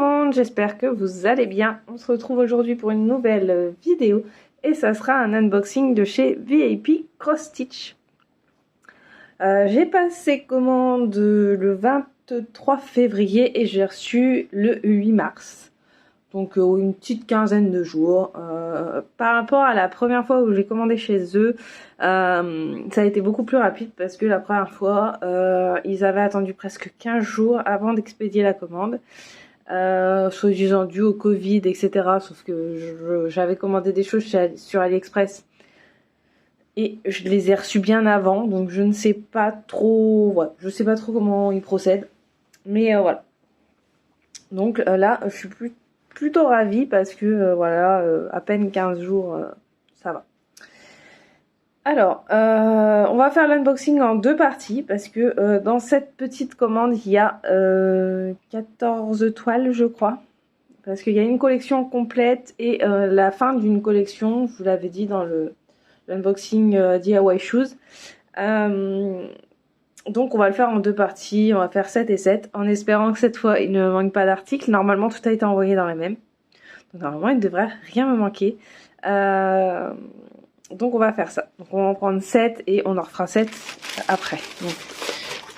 monde, j'espère que vous allez bien. On se retrouve aujourd'hui pour une nouvelle vidéo et ça sera un unboxing de chez VIP Cross Stitch. J'ai passé commande le 23 février et j'ai reçu le 8 mars. Donc une petite quinzaine de jours. Par rapport à la première fois où j'ai commandé chez eux, ça a été beaucoup plus rapide parce que la première fois, ils avaient attendu presque 15 jours avant d'expédier la commande. Soi-disant dû au Covid, etc. Sauf que j'avais commandé des choses sur AliExpress et je les ai reçues bien avant, donc je ne sais pas trop, voilà, je sais pas trop comment ils procèdent, mais voilà. Donc là, je suis plutôt ravie parce que voilà, à peine 15 jours, ça va. Alors, on va faire l'unboxing en deux parties parce que dans cette petite commande, il y a 14 toiles, je crois. Parce qu'il y a une collection complète et la fin d'une collection, je vous l'avais dit dans l'unboxing DIY Shoes. Donc on va le faire en deux parties, on va faire 7 et 7, en espérant que cette fois il ne me manque pas d'articles. Normalement tout a été envoyé dans les mêmes. Donc normalement il ne devrait rien me manquer. Donc on va faire ça. Donc on va en prendre 7 et on en refera 7 après. Donc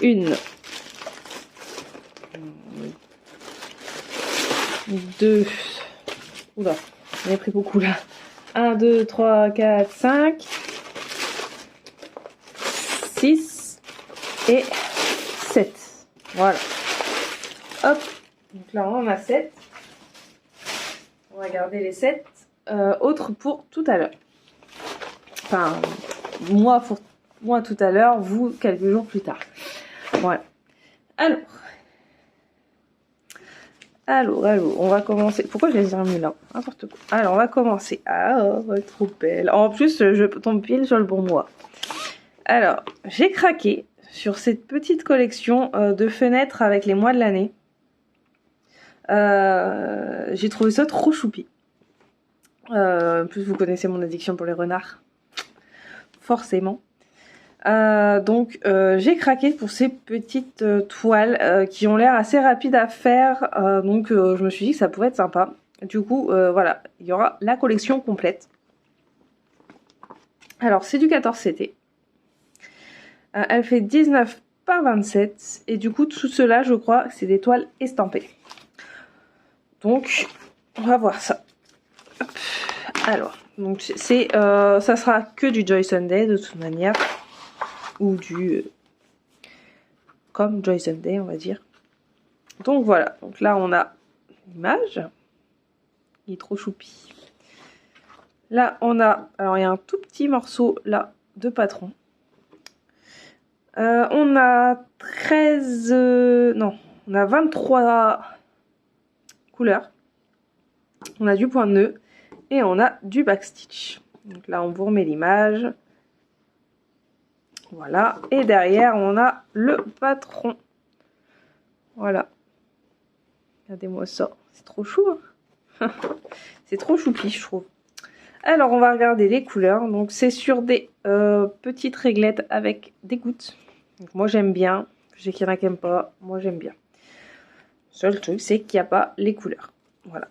une, deux, oula, j'en ai pris beaucoup là. 1, 2, 3, 4, 5, 6 et 7. Voilà. Hop. Donc là on en a 7. On va garder les 7 autres pour tout à l'heure. Enfin, moi tout à l'heure, vous quelques jours plus tard. Voilà. Alors, on va commencer. Pourquoi je les ai remis là? N'importe quoi. Alors, on va commencer. Ah, oh, trop belle. En plus, je tombe pile sur le bon mois. Alors, j'ai craqué sur cette petite collection de fenêtres avec les mois de l'année. J'ai trouvé ça trop choupi. En plus, vous connaissez mon addiction pour les renards. Forcément. Donc j'ai craqué pour ces petites toiles qui ont l'air assez rapides à faire, donc je me suis dit que ça pourrait être sympa. Du coup voilà, il y aura la collection complète. Alors c'est du 14 CT, elle fait 19 par 27 et du coup tout cela je crois c'est des toiles estampées. Donc on va voir ça. Hop. Alors donc c'est ça sera que du Joy Sunday de toute manière, ou du comme Joy Sunday on va dire. Donc voilà, donc là on a l'image, il est trop choupi. Là on a, alors il y a un tout petit morceau là de patron. On a 13, non, on a 23 couleurs. On a du point de nœud et on a du backstitch. Donc là on vous remet l'image. Voilà, et derrière on a le patron. Voilà. Regardez-moi ça, c'est trop chou. Hein. C'est trop choupi, je trouve. Alors, on va regarder les couleurs. Donc, c'est sur des petites réglettes avec des gouttes. Donc, moi, j'aime bien. Je sais qu'il y en a qui n'aiment pas. Moi, j'aime bien. Seul truc, c'est qu'il n'y a pas les couleurs. Voilà.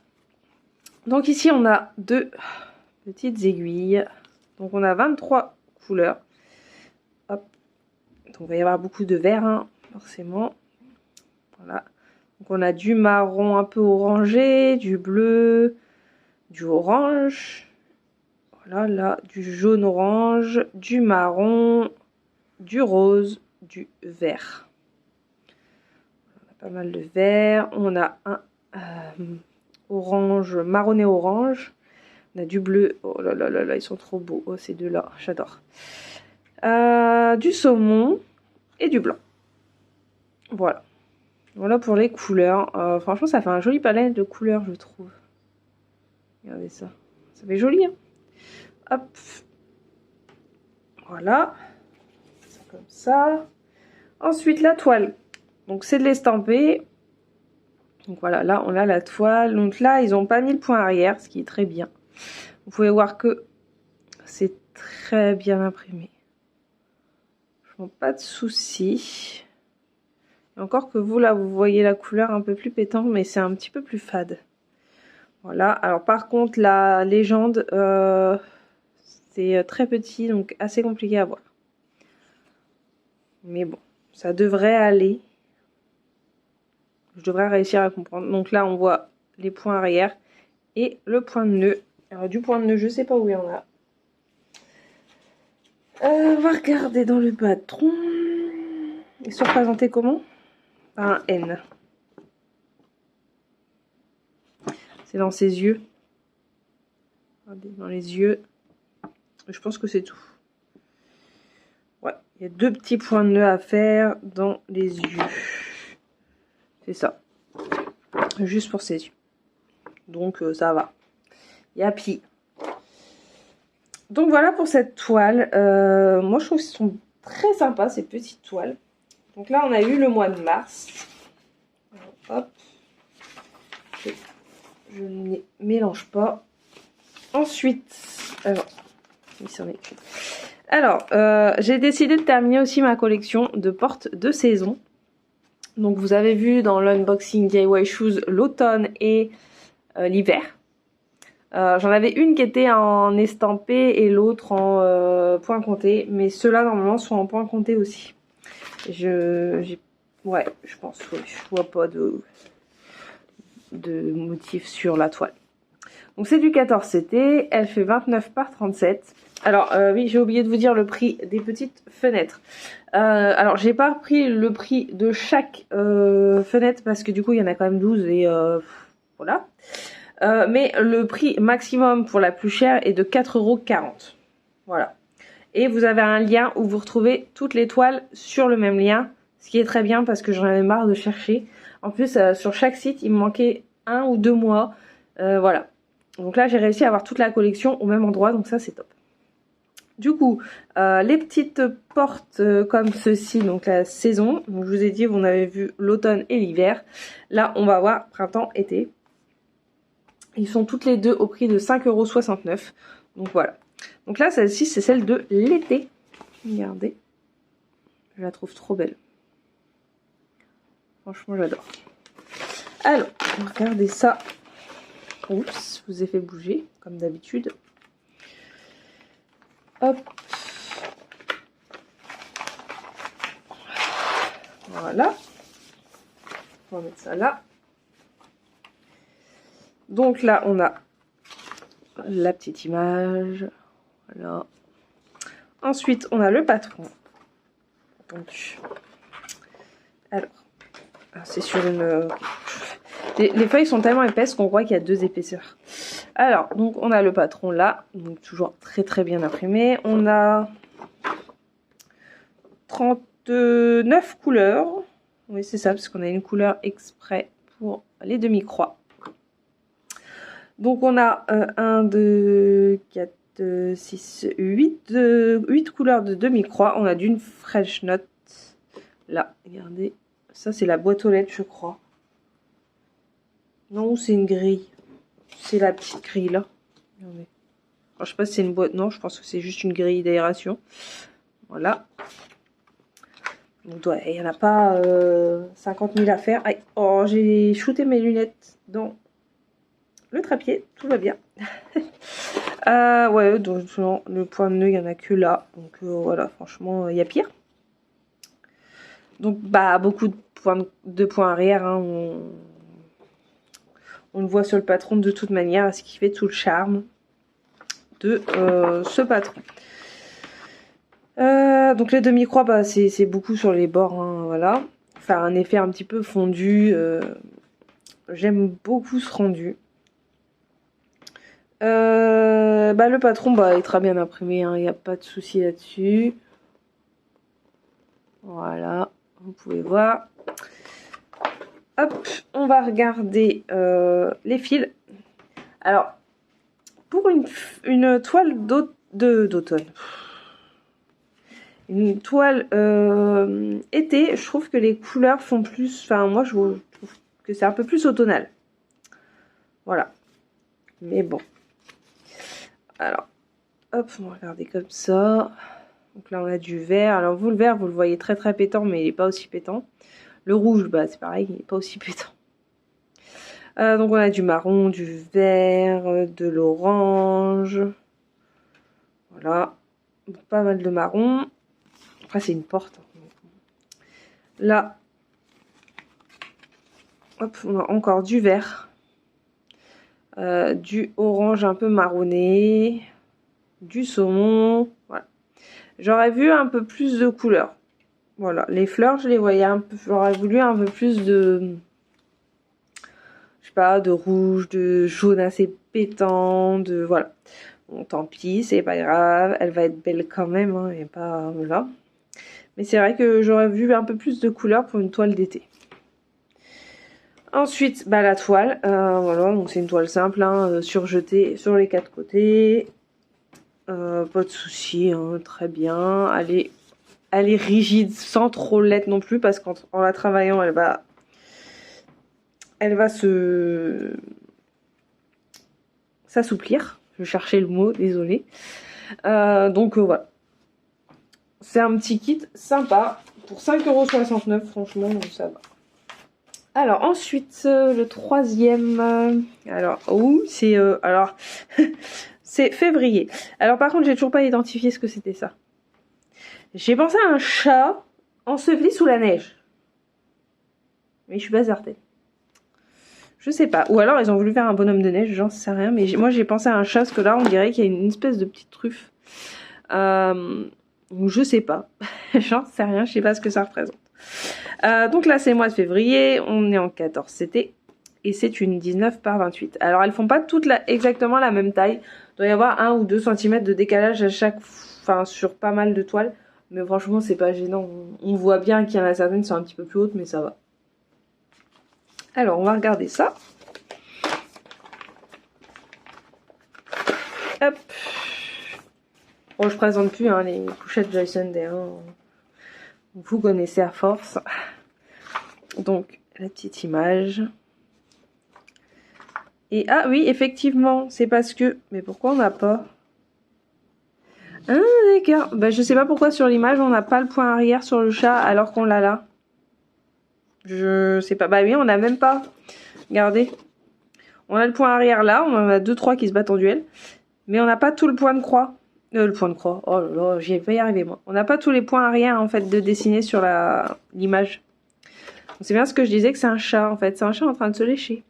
Donc, ici, on a deux petites aiguilles. Donc, on a 23 couleurs. Hop. Donc, il va y avoir beaucoup de vert, hein, forcément. Voilà. Donc, on a du marron un peu orangé, du bleu, du orange. Voilà, là, du jaune orange, du marron, du rose, du vert. On a pas mal de vert. On a un orange, marronné orange. On a du bleu. Oh là là là là, ils sont trop beaux. Oh, ces deux-là, j'adore. Du saumon et du blanc. Voilà. Voilà pour les couleurs. Franchement, ça fait un joli palette de couleurs, je trouve. Regardez ça. Ça fait joli, hein. Hop. Voilà. C'est comme ça. Ensuite, la toile. Donc, c'est de l'estamper. Donc, voilà. Là, on a la toile. Donc, là, ils n'ont pas mis le point arrière, ce qui est très bien. Vous pouvez voir que c'est très bien imprimé. Pas de soucis. Encore que vous, là, vous voyez la couleur un peu plus pétante, mais c'est un petit peu plus fade. Voilà. Alors, par contre, la légende, c'est très petit, donc assez compliqué à voir. Mais bon, ça devrait aller. Je devrais réussir à comprendre. Donc là, on voit les points arrière et le point de nœud. Alors, du point de nœud, je sais pas où il y en a. On va regarder dans le patron. Ils sont représentés comment? Par un N. C'est dans ses yeux. Regardez, dans les yeux. Je pense que c'est tout. Ouais, il y a 2 petits points de nœud à faire dans les yeux. C'est ça. Juste pour ses yeux. Donc ça va. Il y a pire. Donc voilà pour cette toile. Moi je trouve qu'elles sont très sympas ces petites toiles. Donc là on a eu le mois de mars. Hop. Je ne les mélange pas. Ensuite, alors, j'ai décidé de terminer aussi ma collection de portes de saison. Donc vous avez vu dans l'unboxing DIY Shoes l'automne et l'hiver. J'en avais une qui était en estampé et l'autre en point compté. Mais ceux-là normalement sont en point compté aussi. Ouais, je pense, oui, je vois pas de motif sur la toile. Donc c'est du 14 CT, elle fait 29 par 37. Alors oui, j'ai oublié de vous dire le prix des petites fenêtres. Alors j'ai pas pris le prix de chaque fenêtre parce que du coup il y en a quand même 12 et voilà. Mais le prix maximum pour la plus chère est de 4,40 €. Voilà. Et vous avez un lien où vous retrouvez toutes les toiles sur le même lien. Ce qui est très bien parce que j'en avais marre de chercher. En plus sur chaque site il me manquait 1 ou 2 mois. Voilà. Donc là j'ai réussi à avoir toute la collection au même endroit, donc ça c'est top. Du coup, les petites portes comme ceci, donc la saison, donc je vous ai dit, vous avez vu l'automne et l'hiver. Là on va voir printemps-été. Ils sont toutes les deux au prix de 5,69 €. Donc voilà. Donc là celle-ci c'est celle de l'été. Regardez. Je la trouve trop belle. Franchement j'adore. Alors, regardez ça. Oups, je vous ai fait bouger, comme d'habitude. Hop. Voilà. On va mettre ça là. Donc là, on a la petite image. Voilà. Ensuite, on a le patron. Donc, alors, c'est sur une... Les feuilles sont tellement épaisses qu'on croit qu'il y a 2 épaisseurs. Alors, donc on a le patron là, donc toujours très très bien imprimé. On a 39 couleurs. Oui, c'est ça, parce qu'on a une couleur exprès pour les demi-croix. Donc on a 1, 2, 4, 6, 8 couleurs de demi-croix. On a d'une French Note. Là, regardez. Ça, c'est la boîte aux lettres, je crois. Non, c'est une grille. C'est la petite grille là. Regardez. Alors, je sais pas si c'est une boîte. Non, je pense que c'est juste une grille d'aération. Voilà. Donc, il n'y en a pas 50 000 à faire. Aïe. Oh, j'ai shooté mes lunettes dans le trépied. Tout va bien. Ouais, donc le point de nœud, il n'y en a que là. Donc voilà, franchement, il y a pire. Donc, bah, beaucoup de points arrière. Hein, on le voit sur le patron de toute manière, ce qui fait tout le charme de ce patron. Donc les demi-croix, bah, c'est beaucoup sur les bords, hein, voilà. Faire un effet un petit peu fondu. J'aime beaucoup ce rendu. Bah, le patron bah, est très bien imprimé, il n'y a pas de souci là-dessus. Voilà, vous pouvez voir. Hop, on va regarder les fils. Alors, pour une toile d'automne, une toile été, je trouve que les couleurs font plus... Enfin, moi, je trouve que c'est un peu plus automnal. Voilà. Mais bon. Alors, hop, on va regarder comme ça. Donc là, on a du vert. Alors, vous, le vert, vous le voyez très très pétant, mais il n'est pas aussi pétant. Le rouge, bah c'est pareil, il n'est pas aussi pétant. Donc on a du marron, du vert, de l'orange. Voilà. Pas mal de marron. Après c'est une porte. Là, hop, on a encore du vert. Du orange un peu marronné. Du saumon. Voilà. J'aurais vu un peu plus de couleurs. Voilà. Les fleurs, je les voyais un peu. J'aurais voulu un peu plus de... Je sais pas, de rouge, de jaune assez pétant, de... Voilà. Bon, tant pis, c'est pas grave. Elle va être belle quand même, hein, et pas... Voilà. Mais c'est vrai que j'aurais vu un peu plus de couleurs pour une toile d'été. Ensuite, bah, la toile. Voilà, donc c'est une toile simple, hein, surjetée sur les 4 côtés. Pas de souci, hein, très bien. Elle est rigide, sans trop l'être non plus, parce qu'en la travaillant, elle va s'assouplir. Je cherchais le mot, désolé. Donc voilà. C'est un petit kit sympa. Pour 5,69 €, franchement, ça va. Alors ensuite, le troisième. Alors, c'est alors c'est février. Alors par contre, j'ai toujours pas identifié ce que c'était ça. J'ai pensé à un chat enseveli sous la neige. Mais je suis pas certaine. Je sais pas. Ou alors ils ont voulu faire un bonhomme de neige, j'en sais rien. Mais moi j'ai pensé à un chat, parce que là on dirait qu'il y a une espèce de petite truffe. Je sais pas. J'en sais rien, je sais pas ce que ça représente. Donc là c'est le mois de février, on est en 14 CT. Et c'est une 19 par 28. Alors elles font pas toutes exactement la même taille. Il doit y avoir 1 ou 2 cm de décalage à chaque... Enfin sur pas mal de toiles. Mais franchement c'est pas gênant. On voit bien qu'il y en a certaines qui sont un petit peu plus hautes, mais ça va. Alors on va regarder ça. Hop. Bon, je présente plus hein, les couchettes Joyson Day. Hein. Vous connaissez à force. Donc la petite image. Et ah oui, effectivement, c'est parce que... Mais pourquoi on n'a pas... Ah d'accord. Bah, je sais pas pourquoi sur l'image on n'a pas le point arrière sur le chat alors qu'on l'a là. Je sais pas. Bah oui, on n'a même pas. Regardez. On a le point arrière là. On en a 2-3 qui se battent en duel. Mais on n'a pas tout le point de croix. Le point de croix. Oh là là, j'y ai pas y arriver moi. On n'a pas tous les points arrière en fait de dessiner sur l'image. C'est bien ce que je disais que c'est un chat en fait. C'est un chat en train de se lécher.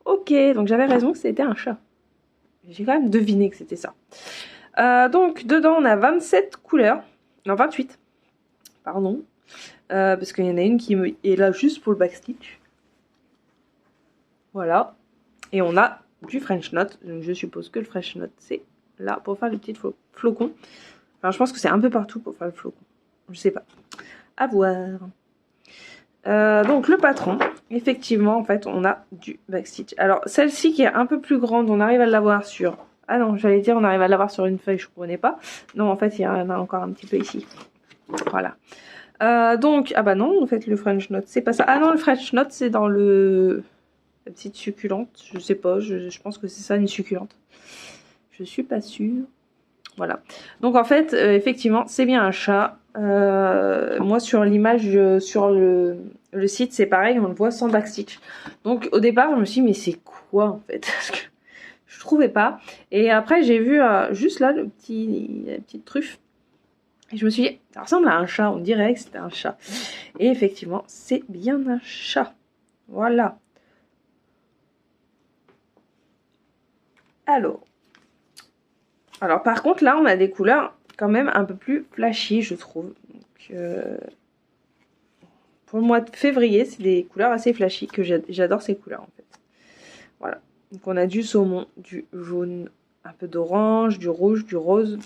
Ok, donc j'avais raison que c'était un chat. J'ai quand même deviné que c'était ça. Donc dedans on a 27 couleurs. Non, 28. Pardon. Parce qu'il y en a une qui est là juste pour le backstitch. Voilà. Et on a du French Knot. Donc je suppose que le French Knot c'est là pour faire les petits flocons. Enfin je pense que c'est un peu partout pour faire le flocon. Je sais pas. À voir. Donc le patron, effectivement en fait on a du backstitch. Alors celle-ci qui est un peu plus grande, on arrive à l'avoir sur... Ah non, j'allais dire on arrive à l'avoir sur une feuille, je ne comprenais pas. Non en fait il y en a encore un petit peu ici. Voilà. Donc, ah bah non en fait le French Knot c'est pas ça. Ah non le French Knot c'est dans la petite succulente, je sais pas, je pense que c'est ça une succulente. Je suis pas sûre. Voilà. Donc en fait, effectivement, c'est bien un chat. Moi sur l'image, sur le site, c'est pareil, on le voit sans backstitch. Donc au départ, je me suis dit, mais c'est quoi en fait? Parce que je trouvais pas. Et après, j'ai vu juste là la petite truffe. Et je me suis dit, ça ressemble à un chat, on dirait que c'était un chat. Et effectivement, c'est bien un chat. Voilà. Alors par contre là on a des couleurs quand même un peu plus flashy je trouve. Donc, pour le mois de février c'est des couleurs assez flashy que j'adore ces couleurs en fait. Voilà. Donc on a du saumon, du jaune, un peu d'orange, du rouge, du rose,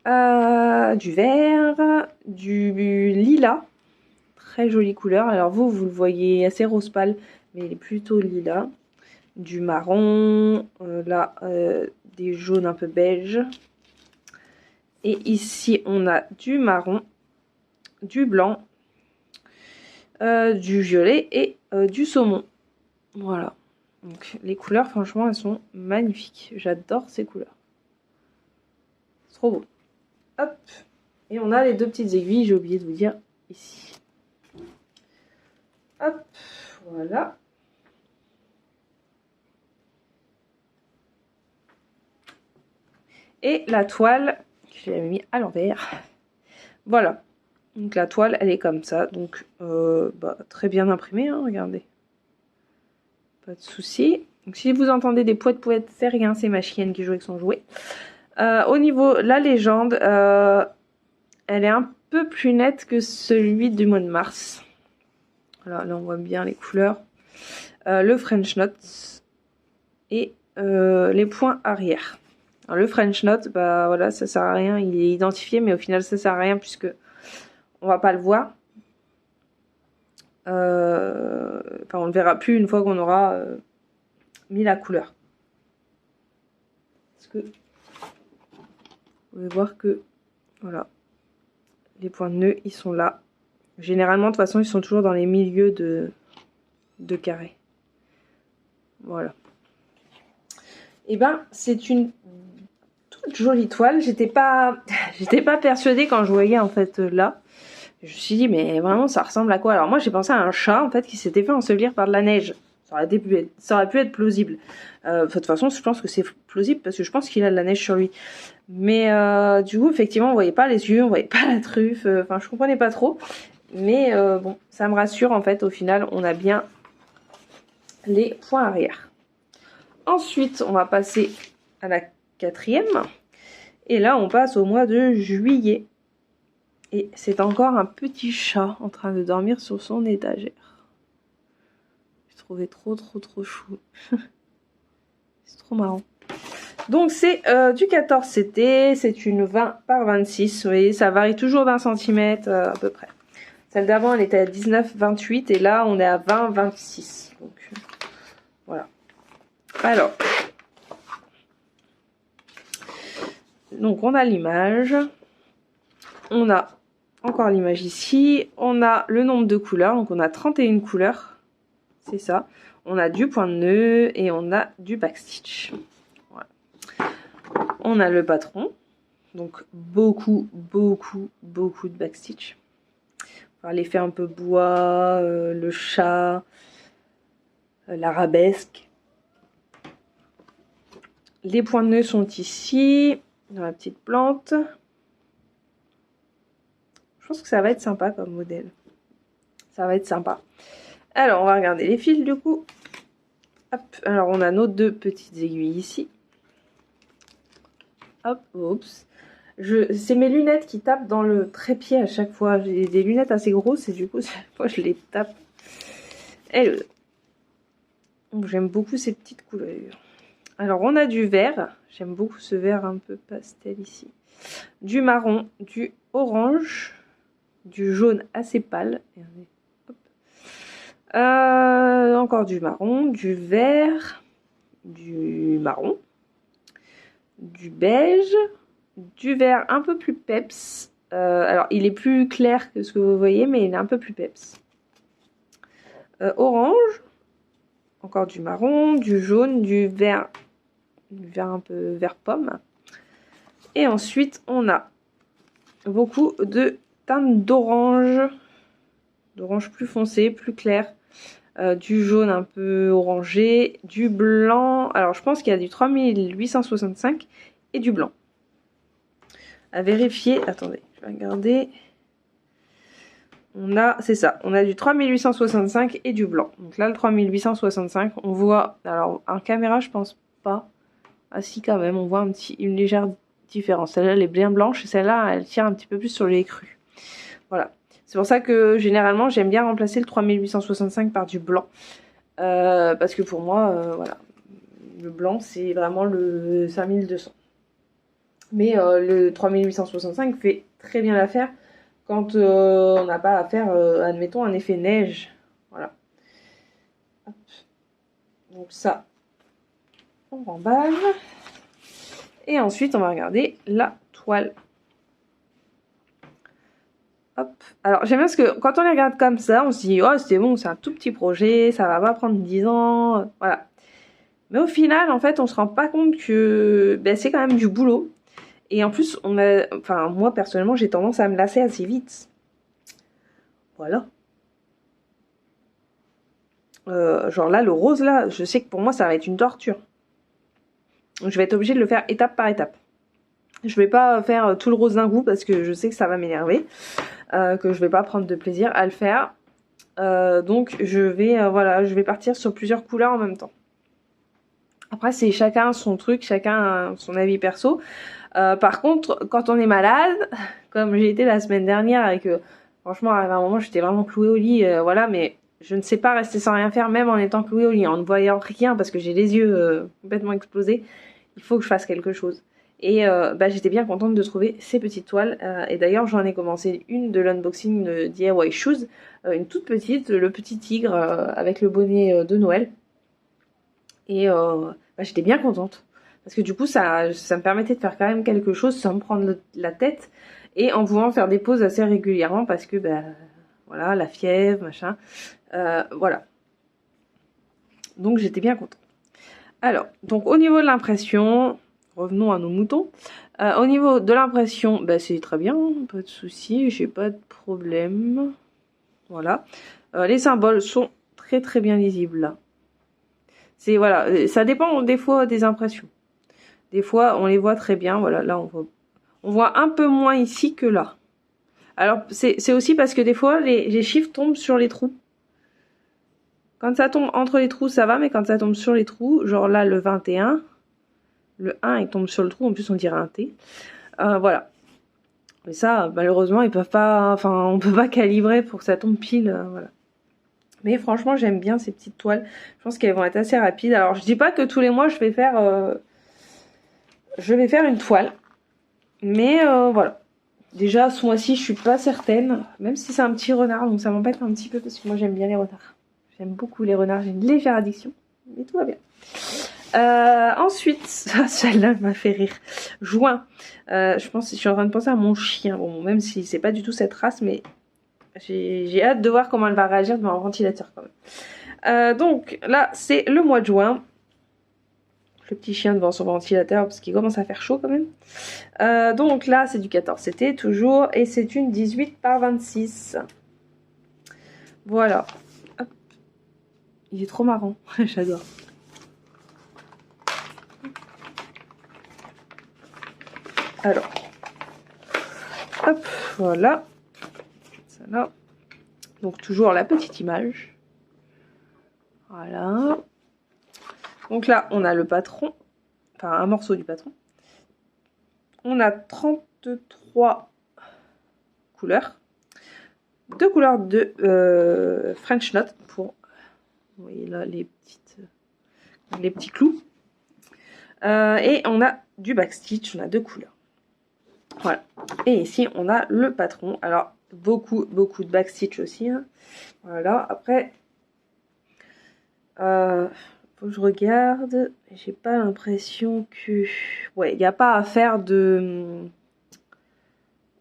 du vert, du lilas. Très jolie couleur. Alors vous le voyez assez rose pâle mais il est plutôt lilas. Du marron, là des jaunes un peu beige. Et ici on a du marron, du blanc, du violet et du saumon. Voilà. Donc les couleurs franchement elles sont magnifiques. J'adore ces couleurs. C'est trop beau. Hop. Et on a les deux petites aiguilles, j'ai oublié de vous dire ici. Hop, voilà. Et la toile, je l'avais mis à l'envers. Voilà. Donc la toile, elle est comme ça. Donc, très bien imprimée, hein, regardez. Pas de souci. Donc si vous entendez des pouettes, c'est rien, c'est ma chienne qui joue avec son jouet. Au niveau de la légende, elle est un peu plus nette que celui du mois de mars. Voilà, là on voit bien les couleurs. Le French Note et les points arrière. Alors, le French Note, voilà, ça sert à rien, il est identifié, mais au final ça sert à rien puisque on va pas le voir. On le verra plus une fois qu'on aura mis la couleur. Parce que vous pouvez voir que voilà, les points de nœud ils sont là. Généralement de toute façon ils sont toujours dans les milieux de carré. Voilà. Et c'est une toute jolie toile. J'étais pas persuadée quand je voyais en fait là. Je me suis dit mais vraiment ça ressemble à quoi? Alors moi j'ai pensé à un chat en fait qui s'était fait ensevelir par de la neige. Ça aurait pu être plausible. De toute façon je pense que c'est plausible parce que je pense qu'il a de la neige sur lui. Mais du coup effectivement on voyait pas les yeux, on voyait pas la truffe. Enfin je comprenais pas trop. Mais bon ça me rassure en fait au final on a bien les points arrière. Ensuite on va passer à la 4e. Et là on passe au mois de juillet. Et c'est encore un petit chat en train de dormir sur son étagère. Je trouvais trop chou. C'est trop marrant. Donc c'est du 14 CT, c'est une 20 par 26. Vous voyez, ça varie toujours d'1 cm à peu près. Celle d'avant elle était à 19-28 et là on est à 20-26. Donc voilà. Alors. Donc on a l'image. On a encore l'image ici, on a le nombre de couleurs, donc on a 31 couleurs, c'est ça. On a du point de nœud et on a du backstitch. Voilà. On a le patron, donc beaucoup de backstitch. L'effet un peu bois, le chat, l'arabesque. Les points de nœud sont ici, dans la petite plante. Je pense que ça va être sympa comme modèle. Ça va être sympa. Alors, on va regarder les fils du coup. Hop. Alors, on a nos 2 petites aiguilles ici. Hop, oups. C'est mes lunettes qui tapent dans le trépied à chaque fois. J'ai des lunettes assez grosses et du coup, chaque fois, je les tape. J'aime beaucoup ces petites couleurs. Alors, on a du vert. J'aime beaucoup ce vert un peu pastel ici. Du marron, du orange. Du jaune assez pâle. Encore du marron, du vert, du marron, du beige, du vert un peu plus peps. Alors il est plus clair que ce que vous voyez, mais il est un peu plus peps. Orange, encore du marron, du jaune, du vert un peu vert pomme. Et ensuite on a beaucoup de teintes d'orange plus foncé, plus clair, du jaune un peu orangé, du blanc, alors je pense qu'il y a du 3865 et du blanc. À vérifier, attendez, je vais regarder. C'est ça, on a du 3865 et du blanc. Donc là le 3865, on voit, alors en caméra je pense pas, ah si quand même, on voit une légère différence. Celle-là elle est bien blanche et celle-là elle tire un petit peu plus sur les crus. Voilà. C'est pour ça que généralement j'aime bien remplacer le 3865 par du blanc. Parce que pour moi, voilà, le blanc c'est vraiment le 5200. Mais le 3865 fait très bien l'affaire quand on n'a pas à faire, admettons, un effet neige. Voilà. Hop. Donc ça, on remballe. Et ensuite on va regarder la toile. Hop. Alors j'aime bien parce que quand on les regarde comme ça, on se dit oh c'est bon, c'est un tout petit projet, ça va pas prendre 10 ans, voilà. Mais au final, en fait, on se rend pas compte que c'est quand même du boulot. Et en plus, moi personnellement, j'ai tendance à me lasser assez vite. Voilà. Genre là, le rose, là, je sais que pour moi, ça va être une torture. Donc, je vais être obligée de le faire étape par étape. Je vais pas faire tout le rose d'un coup parce que je sais que ça va m'énerver. Que je vais pas prendre de plaisir à le faire. Donc, voilà, je vais partir sur plusieurs couleurs en même temps. Après, c'est chacun son truc, chacun son avis perso. Par contre, quand on est malade, comme j'ai été la semaine dernière et que franchement, à un moment, j'étais vraiment clouée au lit, voilà, mais je ne sais pas rester sans rien faire, même en étant clouée au lit, en ne voyant rien parce que j'ai les yeux complètement explosés. Il faut que je fasse quelque chose. Et j'étais bien contente de trouver ces petites toiles. Et d'ailleurs, j'en ai commencé une de l'unboxing de DIY Shoes, une toute petite, le petit tigre avec le bonnet de Noël. Et j'étais bien contente. Parce que du coup, ça me permettait de faire quand même quelque chose sans me prendre la tête. Et en pouvant faire des pauses assez régulièrement parce que, voilà, la fièvre, machin. Voilà. Donc, j'étais bien contente. Alors, donc au niveau de l'impression, revenons à nos moutons. Au niveau de l'impression, c'est très bien, pas de souci, j'ai pas de problème. Voilà. Les symboles sont très très bien lisibles là. C'est voilà, ça dépend des fois des impressions. Des fois, on les voit très bien. Voilà, là on voit un peu moins ici que là. Alors c'est aussi parce que des fois les chiffres tombent sur les trous. Quand ça tombe entre les trous, ça va, mais quand ça tombe sur les trous, genre là le 21, le 1 il tombe sur le trou, en plus on dirait un T. Voilà. Mais ça, malheureusement, ils peuvent pas, enfin, on peut pas calibrer pour que ça tombe pile, voilà. Mais franchement, j'aime bien ces petites toiles. Je pense qu'elles vont être assez rapides. Alors, je dis pas que tous les mois, je vais faire une toile. Mais voilà. Déjà, ce mois-ci, je suis pas certaine. Même si c'est un petit renard, donc ça m'embête un petit peu parce que moi, j'aime bien les renards. J'aime beaucoup les renards. J'ai une légère addiction. Mais tout va bien. Ensuite, celle-là m'a fait rire. Juin. Je pense, je suis en train de penser à mon chien. Bon, même si c'est pas du tout cette race, mais j'ai hâte de voir comment elle va réagir devant un ventilateur quand même. Donc là, c'est le mois de juin. Le petit chien devant son ventilateur parce qu'il commence à faire chaud quand même. Donc là, c'est du 14 CT toujours. Et c'est une 18 par 26. Voilà. Hop. Il est trop marrant. J'adore. Alors. Hop, voilà. Ça là. Donc toujours la petite image. Voilà. Donc là, on a le patron. Enfin, un morceau du patron. On a 33 couleurs. 2 couleurs de French Knot pour, vous voyez là, les petits clous. Et on a du backstitch, on a 2 couleurs. Voilà. Et ici, on a le patron. Alors, beaucoup de backstitch aussi. Hein. Voilà. Après, faut que je regarde. J'ai pas l'impression que... Ouais, il n'y a pas à faire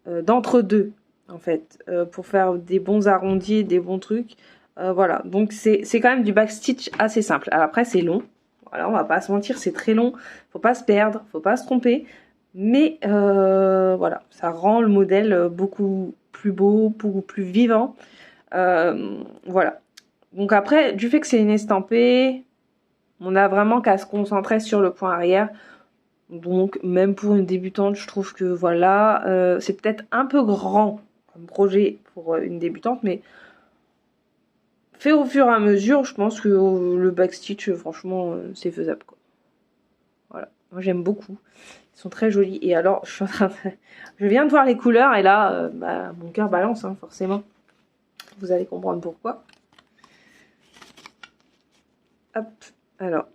d'entre-deux, en fait, pour faire des bons arrondis, des bons trucs. Voilà. Donc, c'est quand même du backstitch assez simple. Alors après, c'est long. Voilà, on va pas se mentir, c'est très long. Faut pas se perdre, faut pas se tromper. Mais voilà, ça rend le modèle beaucoup plus beau, beaucoup plus vivant. Voilà. Donc après, du fait que c'est une estampée, on a vraiment qu'à se concentrer sur le point arrière. Donc même pour une débutante, je trouve que voilà, c'est peut-être un peu grand comme projet pour une débutante, mais fait au fur et à mesure, je pense que le backstitch, franchement, c'est faisable, quoi. Voilà, moi j'aime beaucoup. Ils sont très jolis. Et alors, je viens de voir les couleurs et là, mon cœur balance, hein, forcément. Vous allez comprendre pourquoi. Hop, alors.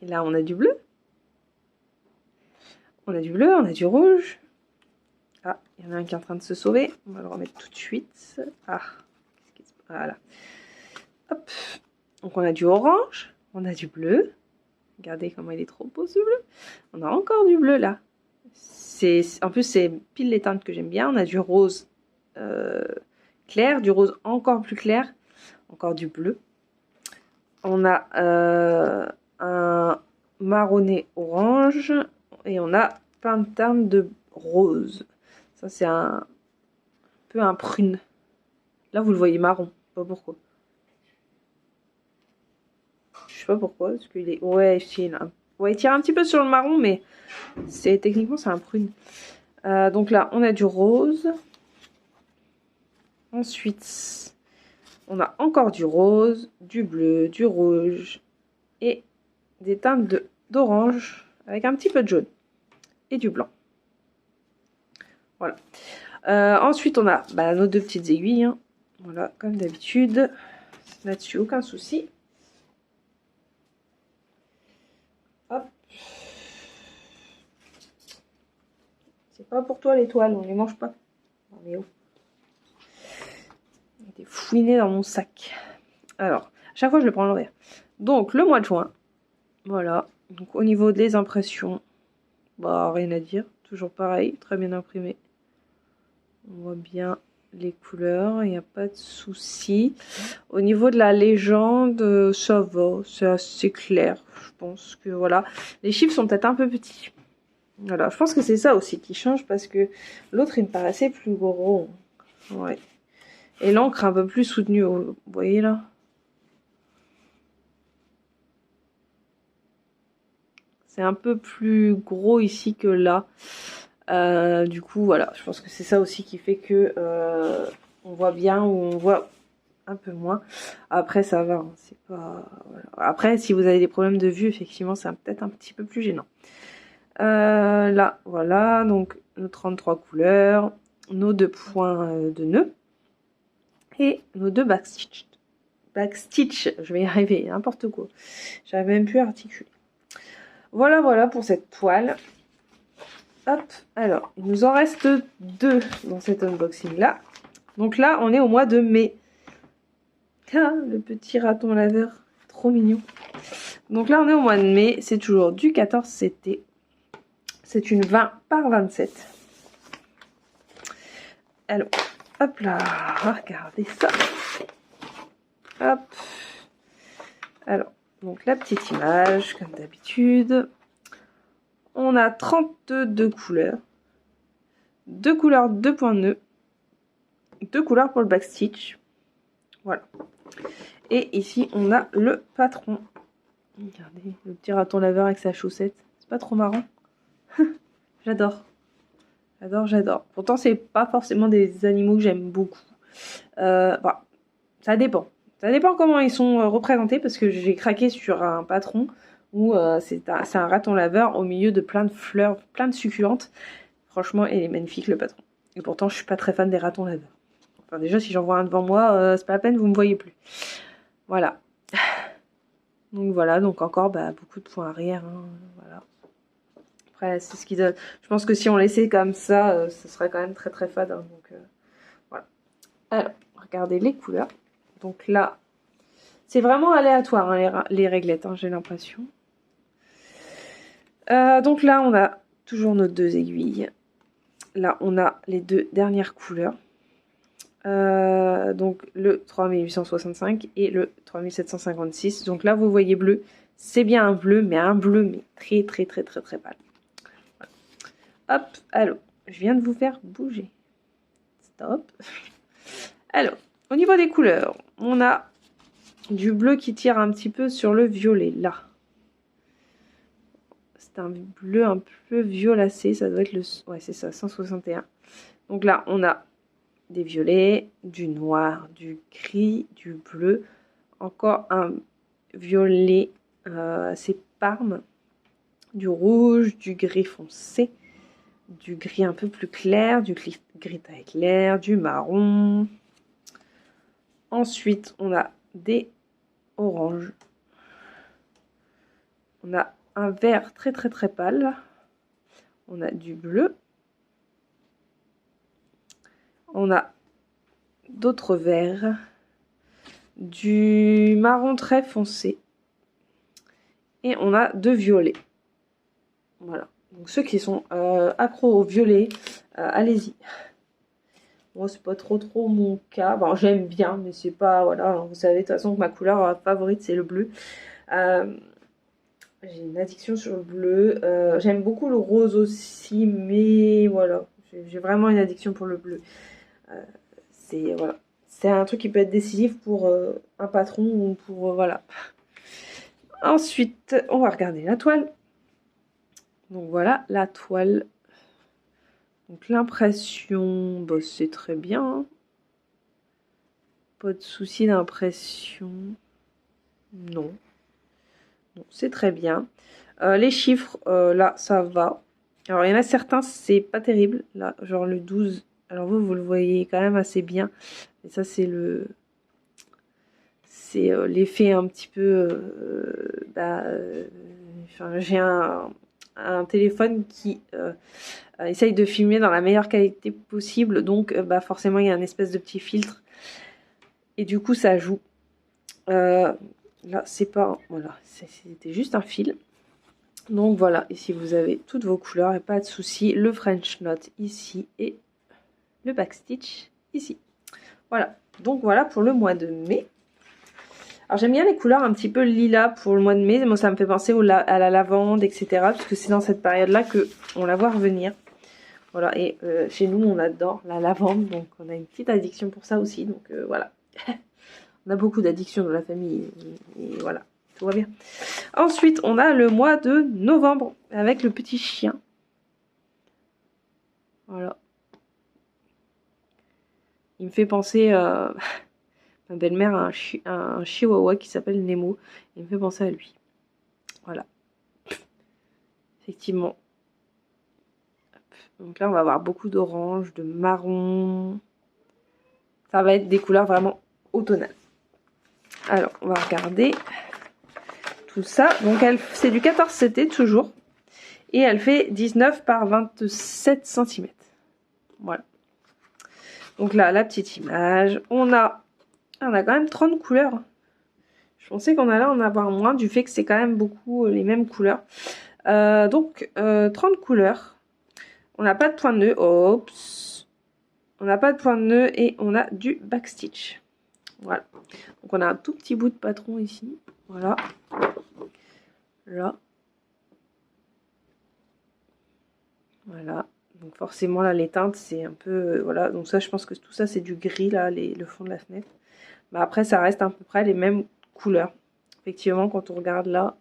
Et là, on a du bleu. On a du bleu, on a du rouge. Ah, il y en a un qui est en train de se sauver. On va le remettre tout de suite. Ah, voilà. Hop. Donc, on a du orange, on a du bleu. Regardez comment il est trop beau ce bleu. On a encore du bleu là. En plus, c'est pile les teintes que j'aime bien. On a du rose clair, du rose encore plus clair, encore du bleu. On a un marronné orange et on a plein de teintes de rose. Ça, c'est un peu un prune. Là, vous le voyez marron. Je sais pas pourquoi. Je sais pas pourquoi, parce qu'il est... Ouais, il tire un petit peu sur le marron, mais techniquement, c'est un prune. Donc là, on a du rose. Ensuite, on a encore du rose, du bleu, du rouge et des teintes d'orange avec un petit peu de jaune et du blanc. Voilà. Ensuite, on a nos deux petites aiguilles. Hein. Voilà, comme d'habitude. Là-dessus, aucun souci. Hop. C'est pas pour toi l'étoile, on les mange pas. Non mais oh. Il était fouiné dans mon sac. Alors, à chaque fois je le prends à l'envers. Donc le mois de juin. Voilà. Donc au niveau des impressions, rien à dire. Toujours pareil, très bien imprimé. On voit bien les couleurs, il n'y a pas de souci. Au niveau de la légende, ça va, c'est assez clair. Je pense que voilà. Les chiffres sont peut-être un peu petits. Voilà, je pense que c'est ça aussi qui change parce que l'autre il me paraissait plus gros. Ouais. Et l'encre un peu plus soutenue, vous voyez là? C'est un peu plus gros ici que là. Du coup, voilà, je pense que c'est ça aussi qui fait que on voit bien ou on voit un peu moins. Après, ça va, hein, c'est pas... Voilà. Après, si vous avez des problèmes de vue, effectivement, c'est peut-être un petit peu plus gênant. Là, voilà, donc nos 33 couleurs, nos 2 points de nœud et nos 2 backstitch. Backstitch, je vais y arriver, n'importe quoi. J'arrive même plus à articuler. Voilà, voilà pour cette toile. Hop, alors, il nous en reste 2 dans cet unboxing-là. Donc là, on est au mois de mai. Ah, le petit raton laveur, trop mignon. Donc là, on est au mois de mai, c'est toujours du 14 CT. C'est une 20 par 27. Alors, hop là, regardez ça. Hop. Alors, donc la petite image, comme d'habitude. On a 32 couleurs. 2 couleurs, 2 points de nœud. 2 couleurs pour le backstitch. Voilà. Et ici, on a le patron. Regardez, le petit raton laveur avec sa chaussette. C'est pas trop marrant? J'adore. J'adore, j'adore. Pourtant, c'est pas forcément des animaux que j'aime beaucoup. Ça dépend. Ça dépend comment ils sont représentés parce que j'ai craqué sur un patron où c'est un raton laveur au milieu de plein de fleurs, plein de succulentes. Franchement, il est magnifique le patron. Et pourtant, je suis pas très fan des ratons laveurs. Enfin, déjà, si j'en vois un devant moi, c'est pas la peine, vous me voyez plus. Voilà. Donc voilà, donc encore beaucoup de points arrière. Hein, voilà. Après, c'est ce qui donne. Je pense que si on laissait comme ça, ce serait quand même très très fade. Hein, donc voilà. Alors, regardez les couleurs. Donc là, c'est vraiment aléatoire hein, les réglettes, hein, j'ai l'impression. Donc là, on a toujours nos 2 aiguilles. Là, on a les 2 dernières couleurs. Donc le 3865 et le 3756. Donc là, vous voyez bleu. C'est bien un bleu, mais très très très très très pâle. Voilà. Hop, allô. Je viens de vous faire bouger. Stop. Alors, au niveau des couleurs, on a du bleu qui tire un petit peu sur le violet, là. C'est un bleu un peu violacé, ça doit être le... Ouais, c'est ça, 161. Donc là, on a des violets, du noir, du gris, du bleu. Encore un violet assez parme. Du rouge, du gris foncé. Du gris un peu plus clair, du gris très clair, du marron. Ensuite, on a des oranges. On a un vert très très très pâle. On a du bleu. On a d'autres verts. Du marron très foncé. Et on a 2 violets. Voilà. Donc ceux qui sont accros au violet, allez-y. Moi, c'est pas trop mon cas. Bon, j'aime bien, mais c'est pas... Voilà, vous savez de toute façon que ma couleur favorite, c'est le bleu. J'ai une addiction sur le bleu. J'aime beaucoup le rose aussi, mais voilà. J'ai vraiment une addiction pour le bleu. C'est... Voilà. c'est un truc qui peut être décisif pour un patron ou pour... voilà. Ensuite, on va regarder la toile. Donc voilà, la toile. Donc l'impression, bah, c'est très bien. Pas de souci d'impression. Non. Non, c'est très bien. Les chiffres, là, ça va. Alors, il y en a certains, c'est pas terrible. Là, genre le 12. Alors, vous le voyez quand même assez bien. Et ça, c'est le... C'est l'effet un petit peu... enfin, j'ai un téléphone qui essaye de filmer dans la meilleure qualité possible. Donc, forcément, il y a un espèce de petit filtre. Et du coup, ça joue. Là, c'est pas... Voilà, c'était juste un fil. Donc voilà, ici vous avez toutes vos couleurs et pas de souci. Le French Knot ici et le backstitch ici. Voilà, donc voilà pour le mois de mai. Alors j'aime bien les couleurs un petit peu lilas pour le mois de mai. Moi ça me fait penser à la lavande, etc. Parce que c'est dans cette période-là qu'on la voit revenir. Voilà, et chez nous on adore la lavande. Donc on a une petite addiction pour ça aussi. Donc voilà. On a beaucoup d'addictions dans la famille. Et voilà, tout va bien. Ensuite, on a le mois de novembre avec le petit chien. Voilà. Il me fait penser ma belle-mère a un chihuahua qui s'appelle Nemo. Il me fait penser à lui. Voilà. Effectivement. Donc là, on va avoir beaucoup d'orange, de marron. Ça va être des couleurs vraiment automnales. Alors, on va regarder tout ça. Donc, c'est du 14 CT toujours. Et elle fait 19 par 27 cm. Voilà. Donc là, la petite image. On a quand même 30 couleurs. Je pensais qu'on allait en avoir moins du fait que c'est quand même beaucoup les mêmes couleurs. Donc, 30 couleurs. On n'a pas de point de nœud. Oups. On n'a pas de point de nœud et on a du backstitch. Voilà. Donc, on a un tout petit bout de patron ici. Voilà. Là. Voilà. Donc, forcément, là, les teintes, c'est un peu... voilà. Donc, ça, je pense que tout ça, c'est du gris, là, le fond de la fenêtre. Mais après, ça reste à peu près les mêmes couleurs. Effectivement, quand on regarde là,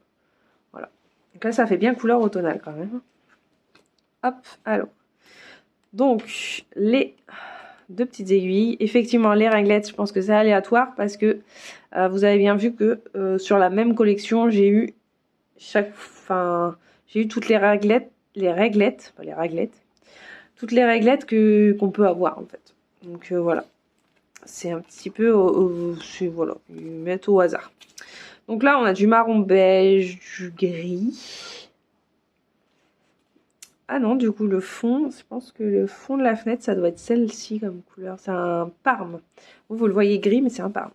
voilà. Donc là, ça fait bien couleur automnale quand même. Hop, alors. Donc, les deux petites aiguilles. Effectivement, les réglettes, je pense que c'est aléatoire parce que vous avez bien vu que sur la même collection, j'ai eu toutes les réglettes, toutes les réglettes qu'on peut avoir en fait. Donc voilà. C'est un petit peu, voilà, ils mettent au hasard. Donc là, on a du marron beige, du gris. Ah non, du coup, le fond, je pense que le fond de la fenêtre, ça doit être celle-ci comme couleur. C'est un parme. Vous le voyez gris, mais c'est un parme.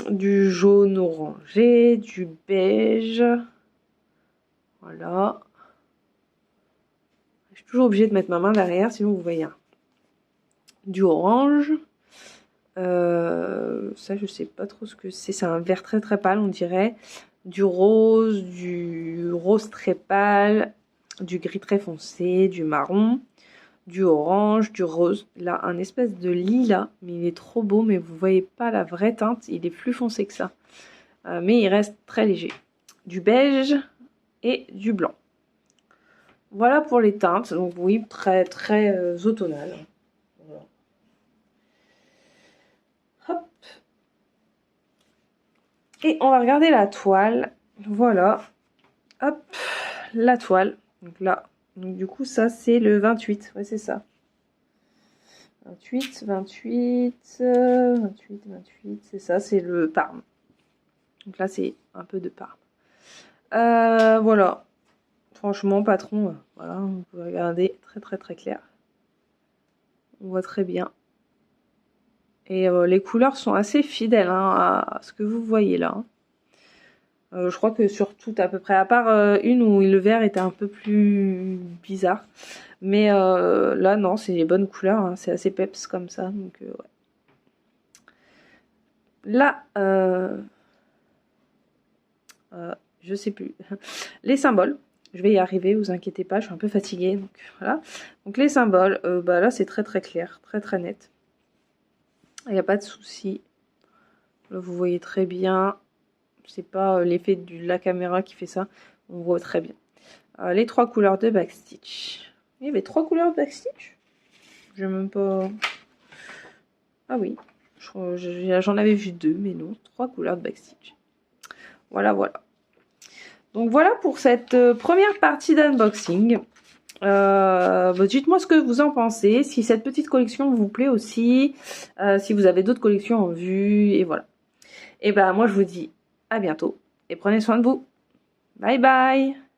Du jaune orangé, du beige. Voilà. Je suis toujours obligée de mettre ma main derrière, sinon vous voyez. Du orange. Ça, je sais pas trop ce que c'est. C'est un vert très très pâle, on dirait. Du rose très pâle, du gris très foncé, du marron, du orange, du rose. Là, un espèce de lilas, mais il est trop beau, mais vous voyez pas la vraie teinte. Il est plus foncé que ça. Mais il reste très léger. Du beige et du blanc. Voilà pour les teintes. Donc oui, très très automnal. Voilà. Hop. Et on va regarder la toile. Voilà. Hop, la toile. Donc là, donc du coup, ça c'est le 28. Ouais, c'est ça. 28, 28, 28, 28. C'est ça, c'est le parme. Donc là, c'est un peu de parme. Voilà. Franchement, patron, voilà, vous pouvez regarder très très très clair. On voit très bien. Et les couleurs sont assez fidèles à ce que vous voyez là. Je crois que sur toutes à peu près, à part une où le vert était un peu plus bizarre. Mais là, non, c'est les bonnes couleurs. Hein, c'est assez peps comme ça. Donc, ouais. Là, je sais plus. Les symboles. Je vais y arriver, vous inquiétez pas, je suis un peu fatiguée. Donc, voilà. Donc, les symboles, là, c'est très très clair, très très net. Il n'y a pas de souci. Là, vous voyez très bien. C'est pas l'effet de la caméra qui fait ça. On voit très bien. Les 3 couleurs de backstitch. Il y avait 3 couleurs de backstitch. Je même pas... Ah oui. J'en avais vu 2, mais non. 3 couleurs de backstitch. Voilà, voilà. Donc voilà pour cette première partie d'unboxing. Dites-moi ce que vous en pensez, si cette petite collection vous plaît aussi, si vous avez d'autres collections en vue, et voilà. Et ben moi je vous dis à bientôt, et prenez soin de vous. Bye bye.